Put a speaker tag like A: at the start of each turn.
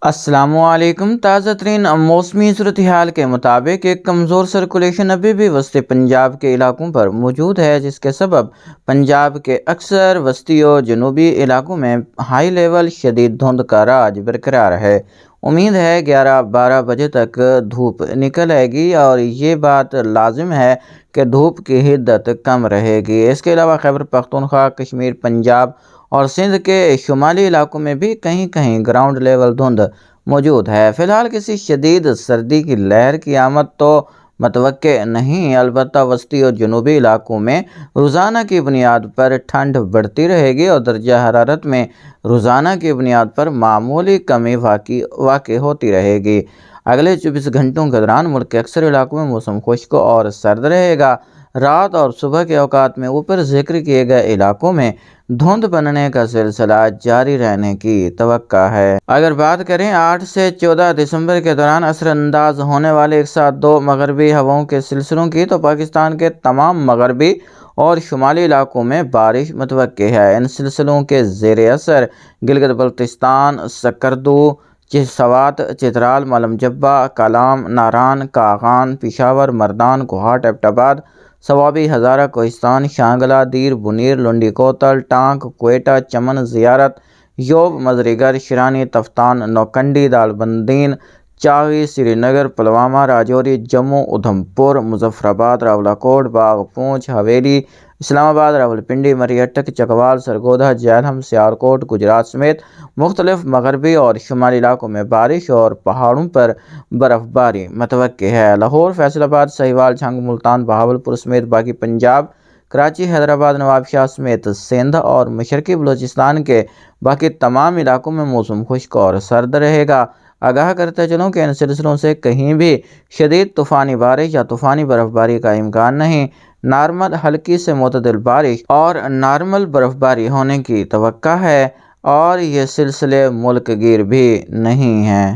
A: السلام علیکم۔ تازہ ترین موسمی صورتحال کے مطابق ایک کمزور سرکولیشن ابھی بھی وسطی پنجاب کے علاقوں پر موجود ہے، جس کے سبب پنجاب کے اکثر وسطی و جنوبی علاقوں میں ہائی لیول شدید دھند کا راج برقرار ہے۔ امید ہے 11-12 بجے تک دھوپ نکل آئے گی اور یہ بات لازم ہے کہ دھوپ کی حدت کم رہے گی۔ اس کے علاوہ خیبر پختونخوا، کشمیر، پنجاب اور سندھ کے شمالی علاقوں میں بھی کہیں کہیں گراؤنڈ لیول دھند موجود ہے۔ فی الحال کسی شدید سردی کی لہر کی آمد تو متوقع نہیں، البتہ وسطی اور جنوبی علاقوں میں روزانہ کی بنیاد پر ٹھنڈ بڑھتی رہے گی اور درجہ حرارت میں روزانہ کی بنیاد پر معمولی کمی واقع ہوتی رہے گی۔ اگلے 24 گھنٹوں کے دوران ملک کے اکثر علاقوں میں موسم خشک اور سرد رہے گا۔ رات اور صبح کے اوقات میں اوپر ذکر کیے گئے علاقوں میں دھند بننے کا سلسلہ جاری رہنے کی توقع ہے۔ اگر بات کریں 8 سے 14 دسمبر کے دوران اثر انداز ہونے والے ایک ساتھ دو مغربی ہواؤں کے سلسلوں کی، تو پاکستان کے تمام مغربی اور شمالی علاقوں میں بارش متوقع ہے۔ ان سلسلوں کے زیر اثر گلگت بلتستان، سکردو، سوات، چترال، مالم جبہ، کالام، ناران، کاغان، پشاور، مردان، کوہاٹ، ایبٹ آباد، صوابی، ہزارہ، کوہستان، شانگلہ، دیر، بنیر، لنڈی کوتل، ٹانک، کوئٹہ، چمن، زیارت، یوب، مزری گڑھ، شرانی، تفتان، نوکنڈی، دالبندین، چاغی، سری نگر، پلوامہ، راجوری، جموں، ادھمپور، مظفر آباد، راولاکوٹ، باغ، پونچھ، حویلی، اسلام آباد، راولپنڈی، مری اٹک، چکوال، سرگودھا، جہلم، سیالکوٹ، گجرات سمیت مختلف مغربی اور شمالی علاقوں میں بارش اور پہاڑوں پر برف باری متوقع ہے۔ لاہور، فیصل آباد، سہیوال، جھنگ، ملتان، بہاولپور سمیت باقی پنجاب، کراچی، حیدرآباد، نواب شاہ سمیت سندھ اور مشرقی بلوچستان کے باقی تمام علاقوں میں موسم خشک اور سرد رہے گا۔ آگاہ کرتے چلوں کہ ان سلسلوں سے کہیں بھی شدید طوفانی بارش یا طوفانی برف باری کا امکان نہیں۔ نارمل ہلکی سے معتدل بارش اور نارمل برف باری ہونے کی توقع ہے اور یہ سلسلے ملک گیر بھی نہیں ہیں۔